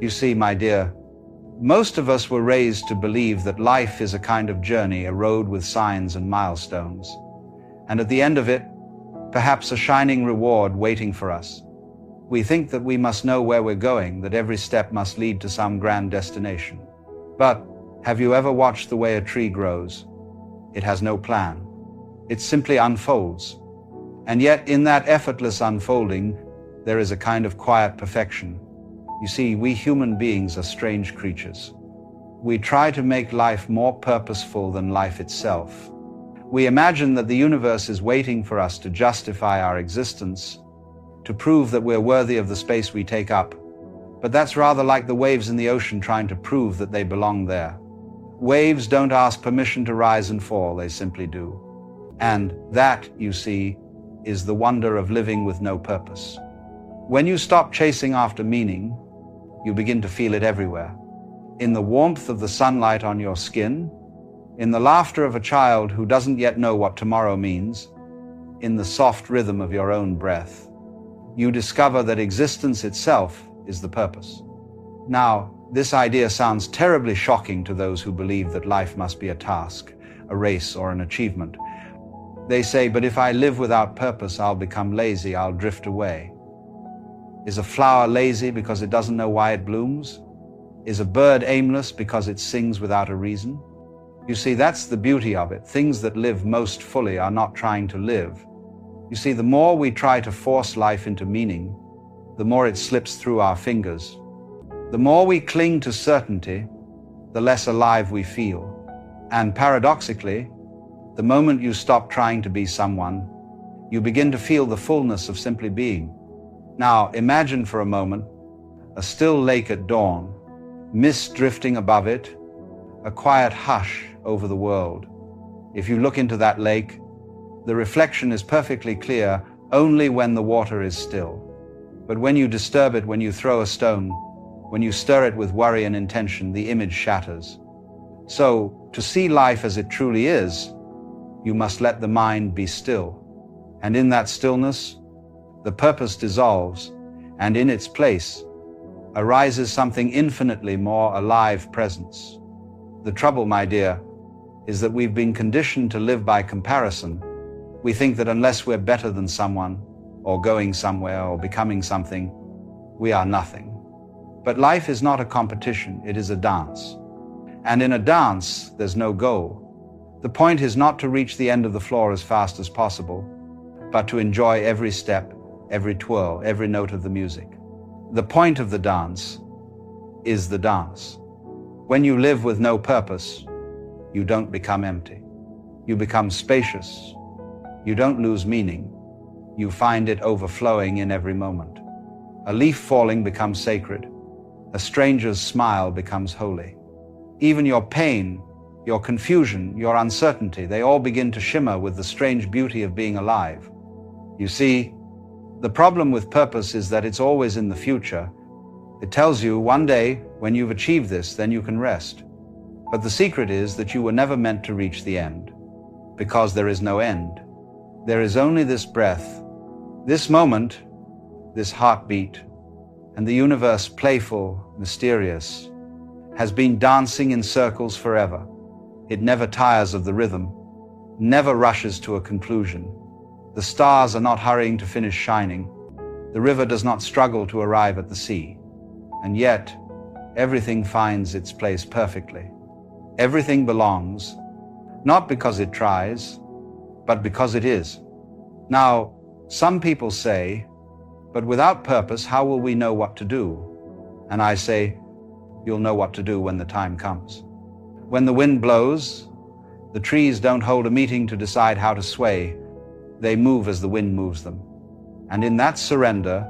You see, my dear, most of us were raised to believe that life is a kind of journey, a road with signs and milestones. And at the end of it, perhaps a shining reward waiting for us. We think that we must know where we're going, that every step must lead to some grand destination. But have you ever watched the way a tree grows? It has no plan. It simply unfolds. And yet in that effortless unfolding, there is a kind of quiet perfection. You see, we human beings are strange creatures. We try to make life more purposeful than life itself. We imagine that the universe is waiting for us to justify our existence, to prove that we're worthy of the space we take up. But that's rather like the waves in the ocean trying to prove that they belong there. Waves don't ask permission to rise and fall, they simply do. And that, you see, is the wonder of living with no purpose. When you stop chasing after meaning, you begin to feel it everywhere. In the warmth of the sunlight on your skin, in the laughter of a child who doesn't yet know what tomorrow means, in the soft rhythm of your own breath, you discover that existence itself is the purpose. Now, this idea sounds terribly shocking to those who believe that life must be a task, a race, or an achievement. They say, but if I live without purpose, I'll become lazy, I'll drift away. Is a flower lazy because it doesn't know why it blooms? Is a bird aimless because it sings without a reason? You see, that's the beauty of it. Things that live most fully are not trying to live. You see, the more we try to force life into meaning, the more it slips through our fingers. The more we cling to certainty, the less alive we feel. And paradoxically, the moment you stop trying to be someone, you begin to feel the fullness of simply being. Now, imagine for a moment a still lake at dawn, mist drifting above it, a quiet hush over the world. If you look into that lake, the reflection is perfectly clear only when the water is still. But when you disturb it, when you throw a stone, when you stir it with worry and intention, the image shatters. So, to see life as it truly is, you must let the mind be still. And in that stillness, the purpose dissolves, and in its place arises something infinitely more alive presence. The trouble, my dear, is that we've been conditioned to live by comparison. We think that unless we're better than someone, or going somewhere, or becoming something, we are nothing. But life is not a competition, it is a dance. And in a dance, there's no goal. The point is not to reach the end of the floor as fast as possible, but to enjoy every step, every twirl, every note of the music. The point of the dance is the dance. When you live with no purpose, you don't become empty. You become spacious. You don't lose meaning. You find it overflowing in every moment. A leaf falling becomes sacred. A stranger's smile becomes holy. Even your pain, your confusion, your uncertainty, they all begin to shimmer with the strange beauty of being alive. You see, the problem with purpose is that it's always in the future. It tells you one day, when you've achieved this, then you can rest. But the secret is that you were never meant to reach the end, because there is no end. There is only this breath, this moment, this heartbeat, and the universe, playful, mysterious, has been dancing in circles forever. It never tires of the rhythm, never rushes to a conclusion. The stars are not hurrying to finish shining. The river does not struggle to arrive at the sea. And yet, everything finds its place perfectly. Everything belongs, not because it tries, but because it is. Now, some people say, but without purpose, how will we know what to do? And I say, you'll know what to do when the time comes. When the wind blows, the trees don't hold a meeting to decide how to sway. They move as the wind moves them. And in that surrender,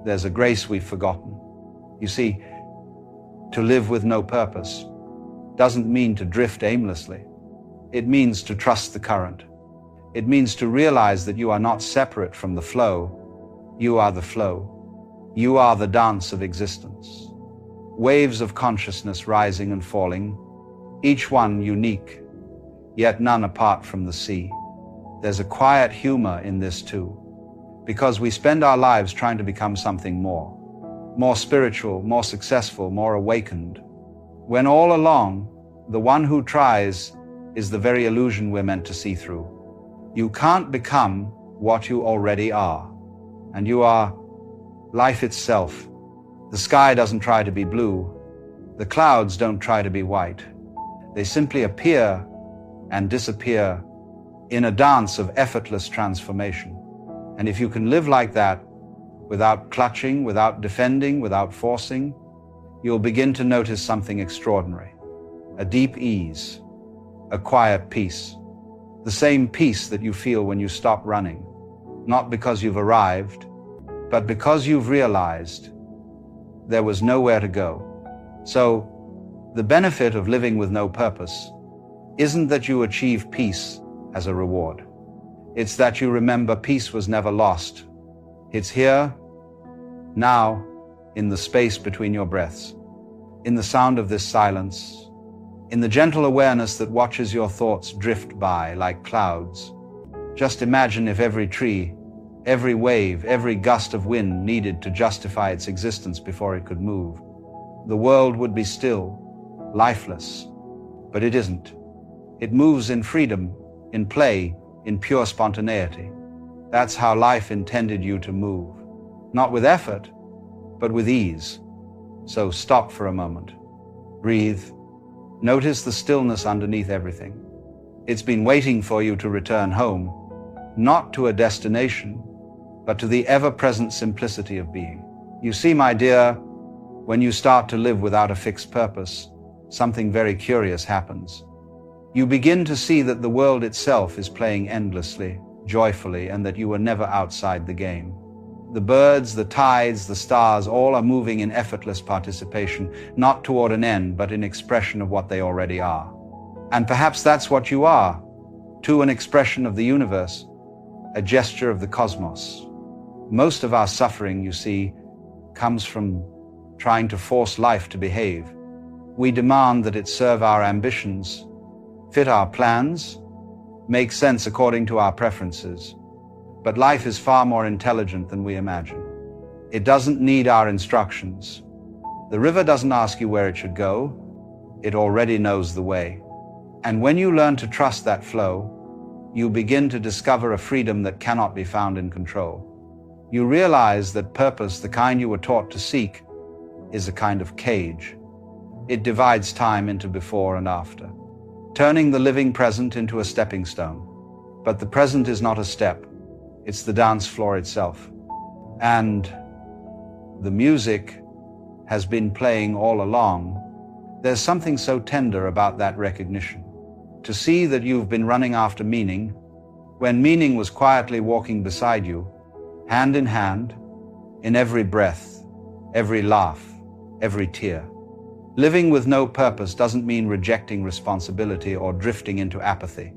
there's a grace we've forgotten. You see, to live with no purpose doesn't mean to drift aimlessly. It means to trust the current. It means to realize that you are not separate from the flow. You are the flow. You are the dance of existence. Waves of consciousness rising and falling, each one unique, yet none apart from the sea. There's a quiet humor in this too, because we spend our lives trying to become something more. more spiritual, more successful, more awakened, when all along, the one who tries is the very illusion we're meant to see through. You can't become what you already are, and you are life itself. The sky doesn't try to be blue. The clouds don't try to be white. They simply appear and disappear in a dance of effortless transformation. And if you can live like that, without clutching, without defending, without forcing, you'll begin to notice something extraordinary. A deep ease, a quiet peace. The same peace that you feel when you stop running, not because you've arrived, but because you've realized there was nowhere to go. So, the benefit of living with no purpose isn't that you achieve peace as a reward. It's that you remember peace was never lost. It's here, now, in the space between your breaths, in the sound of this silence, in the gentle awareness that watches your thoughts drift by like clouds. Just imagine if every tree, every wave, every gust of wind needed to justify its existence before it could move. The world would be still, lifeless. But it isn't. It moves in freedom, in play, in pure spontaneity. That's how life intended you to move. Not with effort, but with ease. So stop for a moment. Breathe. Notice the stillness underneath everything. It's been waiting for you to return home, not to a destination, but to the ever-present simplicity of being. You see, my dear, when you start to live without a fixed purpose, something very curious happens. You begin to see that the world itself is playing endlessly, joyfully, and that you are never outside the game. The birds, the tides, the stars, all are moving in effortless participation, not toward an end, but in expression of what they already are. And perhaps that's what you are, too, an expression of the universe, a gesture of the cosmos. Most of our suffering, you see, comes from trying to force life to behave. We demand that it serve our ambitions, fit our plans, make sense according to our preferences. But life is far more intelligent than we imagine. It doesn't need our instructions. The river doesn't ask you where it should go. It already knows the way. And when you learn to trust that flow, you begin to discover a freedom that cannot be found in control. You realize that purpose, the kind you were taught to seek, is a kind of cage. It divides time into before and after, turning the living present into a stepping stone. But the present is not a step. It's the dance floor itself. And the music has been playing all along. There's something so tender about that recognition. To see that you've been running after meaning, when meaning was quietly walking beside you, hand in hand, in every breath, every laugh, every tear. Living with no purpose doesn't mean rejecting responsibility or drifting into apathy.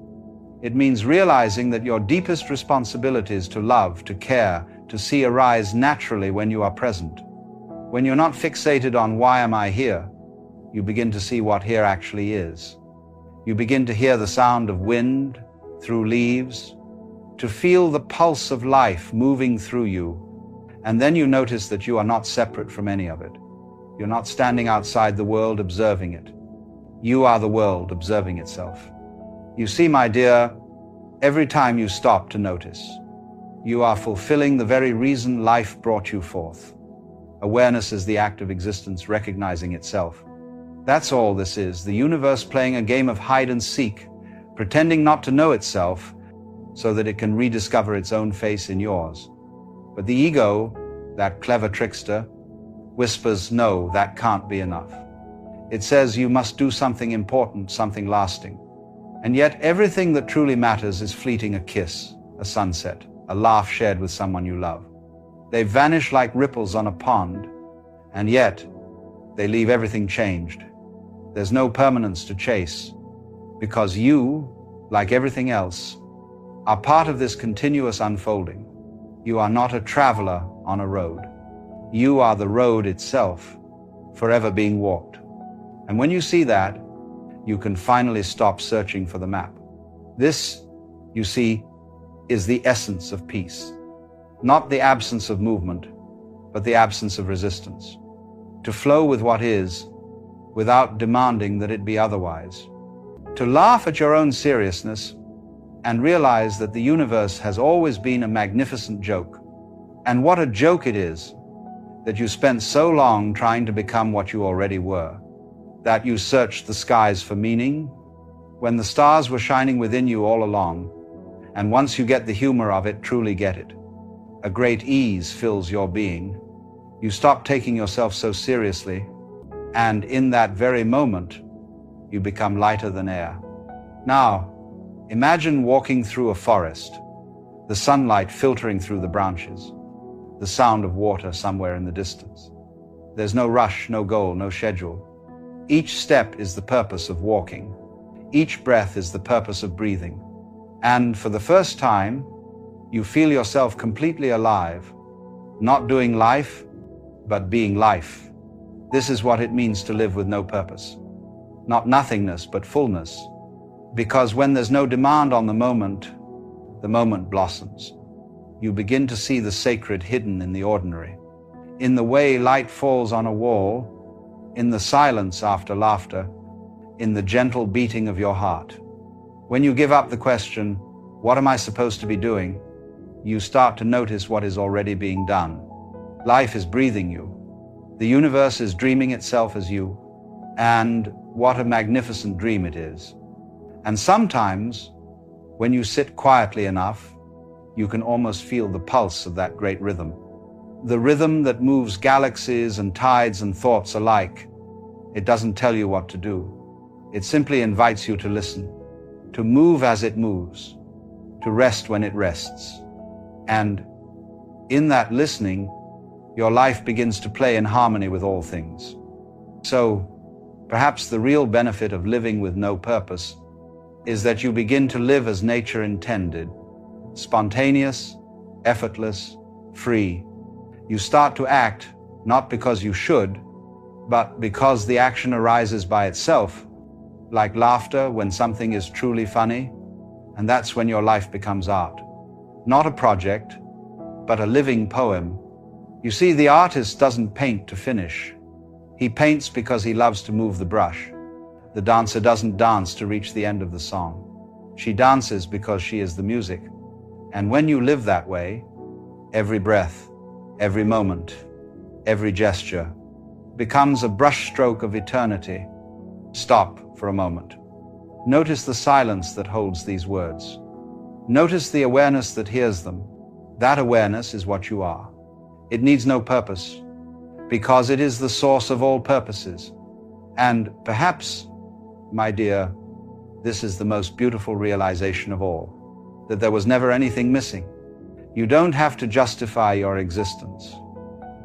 It means realizing that your deepest responsibilities to love, to care, to see arise naturally when you are present. When you're not fixated on why am I here, you begin to see what here actually is. You begin to hear the sound of wind through leaves, to feel the pulse of life moving through you, and then you notice that you are not separate from any of it. You're not standing outside the world observing it. You are the world observing itself. You see, my dear, every time you stop to notice, you are fulfilling the very reason life brought you forth. Awareness is the act of existence recognizing itself. That's all this is, the universe playing a game of hide and seek, pretending not to know itself so that it can rediscover its own face in yours. But the ego, that clever trickster, whispers, no, that can't be enough. It says you must do something important, something lasting. And yet everything that truly matters is fleeting: a kiss, a sunset, a laugh shared with someone you love. They vanish like ripples on a pond, and yet they leave everything changed. There's no permanence to chase, because you, like everything else, are part of this continuous unfolding. You are not a traveler on a road. You are the road itself, forever being walked. And when you see that, you can finally stop searching for the map. This, you see, is the essence of peace. Not the absence of movement, but the absence of resistance. To flow with what is, without demanding that it be otherwise. To laugh at your own seriousness and realize that the universe has always been a magnificent joke. And what a joke it is that you spent so long trying to become what you already were, that you searched the skies for meaning when the stars were shining within you all along. And once you get the humor of it, truly get it, a great ease fills your being. You stop taking yourself so seriously, and in that very moment, you become lighter than air. Now, imagine walking through a forest, the sunlight filtering through the branches, the sound of water somewhere in the distance. There's no rush, no goal, no schedule. Each step is the purpose of walking. Each breath is the purpose of breathing. And for the first time, you feel yourself completely alive, not doing life, but being life. This is what it means to live with no purpose. Not nothingness, but fullness. Because when there's no demand on the moment blossoms. You begin to see the sacred hidden in the ordinary, in the way light falls on a wall, in the silence after laughter, in the gentle beating of your heart. When you give up the question, what am I supposed to be doing? You start to notice what is already being done. Life is breathing you. The universe is dreaming itself as you. And what a magnificent dream it is. And sometimes, when you sit quietly enough, you can almost feel the pulse of that great rhythm. The rhythm that moves galaxies and tides and thoughts alike. It doesn't tell you what to do. It simply invites you to listen, to move as it moves, to rest when it rests. And in that listening, your life begins to play in harmony with all things. So, perhaps the real benefit of living with no purpose is that you begin to live as nature intended, spontaneous, effortless, free. You start to act not because you should, but because the action arises by itself, like laughter when something is truly funny, and that's when your life becomes art. Not a project, but a living poem. You see, the artist doesn't paint to finish. He paints because he loves to move the brush. The dancer doesn't dance to reach the end of the song. She dances because she is the music. And when you live that way, every breath, every moment, every gesture becomes a brushstroke of eternity. Stop for a moment. Notice the silence that holds these words. Notice the awareness that hears them. That awareness is what you are. It needs no purpose, because it is the source of all purposes. And perhaps, my dear, this is the most beautiful realization of all, that there was never anything missing. You don't have to justify your existence.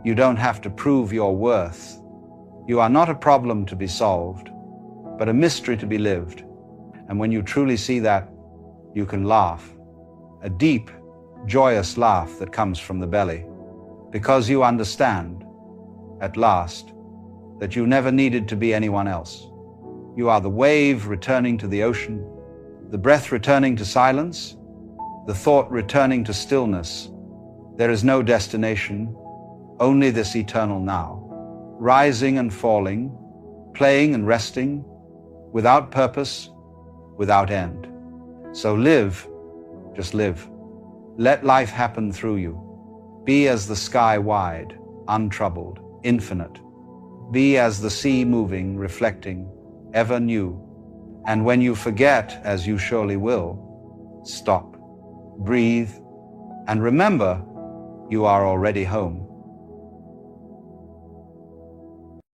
You don't have to prove your worth. You are not a problem to be solved, but a mystery to be lived. And when you truly see that, you can laugh. A deep, joyous laugh that comes from the belly, because you understand, at last, that you never needed to be anyone else. You are the wave returning to the ocean, the breath returning to silence, the thought returning to stillness. There is no destination, only this eternal now, rising and falling, playing and resting, without purpose, without end. So live, just live. Let life happen through you. Be as the sky wide, untroubled, infinite. Be as the sea moving, reflecting, ever new. And when you forget, as you surely will, stop, breathe, and remember, you are already home.